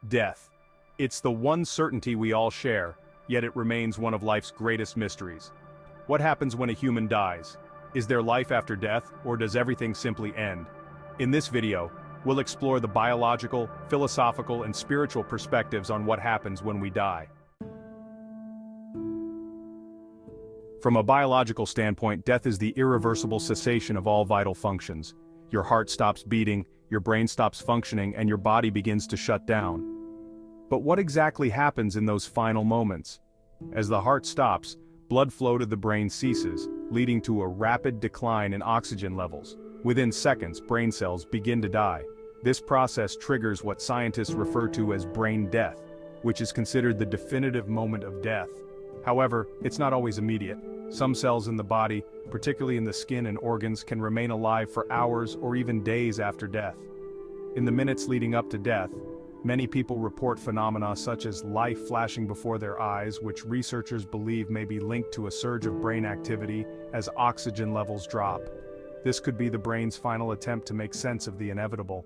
Death. It's the one certainty we all share, yet it remains one of life's greatest mysteries. What happens when a human dies? Is there life after death, or does everything simply end? In this video, we'll explore the biological, philosophical, and spiritual perspectives on what happens when we die. From a biological standpoint, death is the irreversible cessation of all vital functions. Your heart stops beating, your brain stops functioning, and your body begins to shut down. But what exactly happens in those final moments? As the heart stops, blood flow to the brain ceases, leading to a rapid decline in oxygen levels. Within seconds, brain cells begin to die. This process triggers what scientists refer to as brain death, which is considered the definitive moment of death. However, it's not always immediate. Some cells in the body, particularly in the skin and organs, can remain alive for hours or even days after death. In the minutes leading up to death, many people report phenomena such as life flashing before their eyes, which researchers believe may be linked to a surge of brain activity as oxygen levels drop. This could be the brain's final attempt to make sense of the inevitable.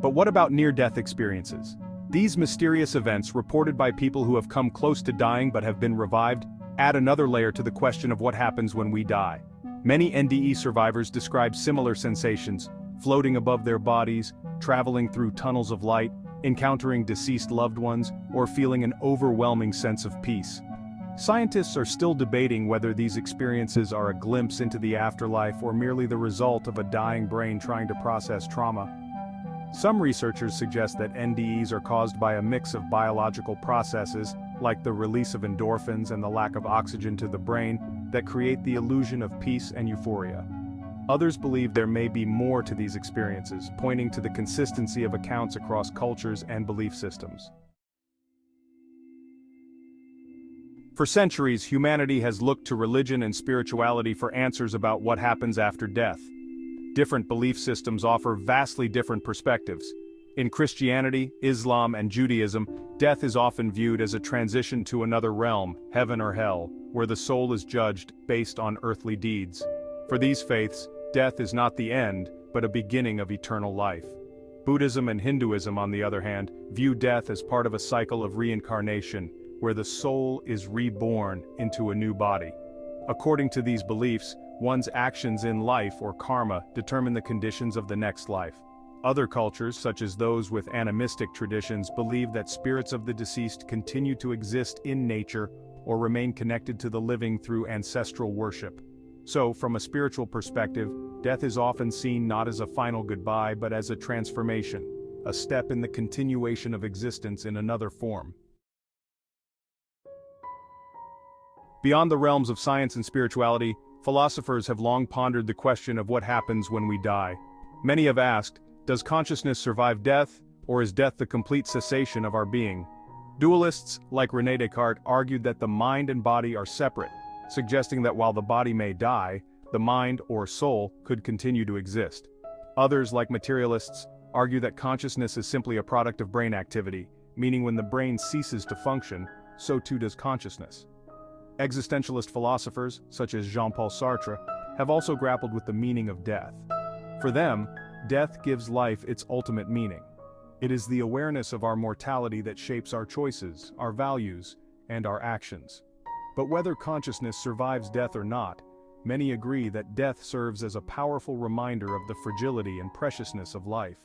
But what about near-death experiences? These mysterious events, reported by people who have come close to dying but have been revived, add another layer to the question of what happens when we die. Many NDE survivors describe similar sensations, floating above their bodies, traveling through tunnels of light, encountering deceased loved ones, or feeling an overwhelming sense of peace. Scientists are still debating whether these experiences are a glimpse into the afterlife or merely the result of a dying brain trying to process trauma. Some researchers suggest that NDEs are caused by a mix of biological processes, like the release of endorphins and the lack of oxygen to the brain, that create the illusion of peace and euphoria. Others believe there may be more to these experiences, pointing to the consistency of accounts across cultures and belief systems. For centuries, humanity has looked to religion and spirituality for answers about what happens after death. Different belief systems offer vastly different perspectives. In Christianity, Islam, and Judaism, death is often viewed as a transition to another realm, heaven or hell, where the soul is judged based on earthly deeds. For these faiths, death is not the end, but a beginning of eternal life. Buddhism and Hinduism, on the other hand, view death as part of a cycle of reincarnation, where the soul is reborn into a new body. According to these beliefs, one's actions in life, or karma, determine the conditions of the next life. Other cultures, such as those with animistic traditions, believe that spirits of the deceased continue to exist in nature or remain connected to the living through ancestral worship. So, from a spiritual perspective, death is often seen not as a final goodbye but as a transformation, a step in the continuation of existence in another form. Beyond the realms of science and spirituality, philosophers have long pondered the question of what happens when we die. Many have asked, does consciousness survive death, or is death the complete cessation of our being? Dualists, like René Descartes, argued that the mind and body are separate, suggesting that while the body may die, the mind, or soul, could continue to exist. Others, like materialists, argue that consciousness is simply a product of brain activity, meaning when the brain ceases to function, so too does consciousness. Existentialist philosophers, such as Jean-Paul Sartre, have also grappled with the meaning of death. For them, death gives life its ultimate meaning. It is the awareness of our mortality that shapes our choices, our values, and our actions. But whether consciousness survives death or not, many agree that death serves as a powerful reminder of the fragility and preciousness of life.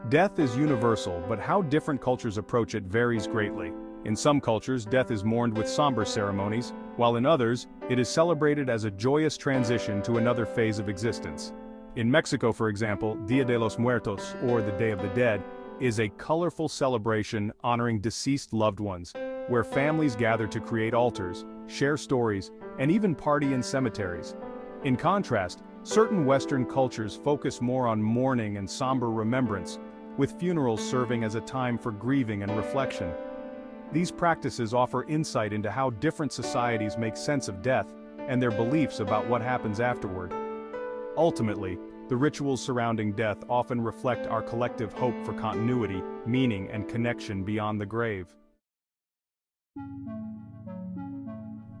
Death is universal, but how different cultures approach it varies greatly. In some cultures, death is mourned with somber ceremonies, while in others, it is celebrated as a joyous transition to another phase of existence. In Mexico, for example, Dia de los Muertos, or the Day of the Dead, is a colorful celebration honoring deceased loved ones, where families gather to create altars, share stories, and even party in cemeteries. In contrast, certain Western cultures focus more on mourning and somber remembrance, with funerals serving as a time for grieving and reflection. These practices offer insight into how different societies make sense of death and their beliefs about what happens afterward. Ultimately, the rituals surrounding death often reflect our collective hope for continuity, meaning, and connection beyond the grave.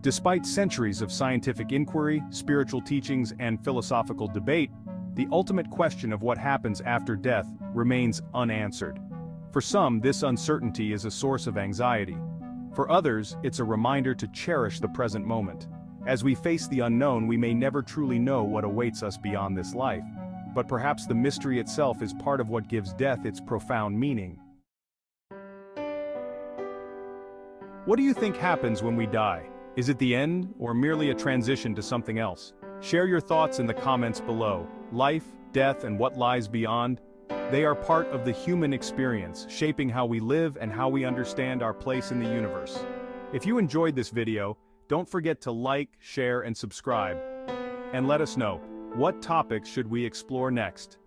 Despite centuries of scientific inquiry, spiritual teachings, and philosophical debate, The ultimate question of what happens after death remains unanswered. For some, this uncertainty is a source of anxiety. For others, it's a reminder to cherish the present moment. As we face the unknown, we may never truly know what awaits us beyond this life. But perhaps the mystery itself is part of what gives death its profound meaning. What do you think happens when we die? Is it the end, or merely a transition to something else? Share your thoughts in the comments below. Life, death, and what lies beyond? They are part of the human experience, shaping how we live and how we understand our place in the universe. If you enjoyed this video, don't forget to like, share, and subscribe. And let us know, what topics should we explore next?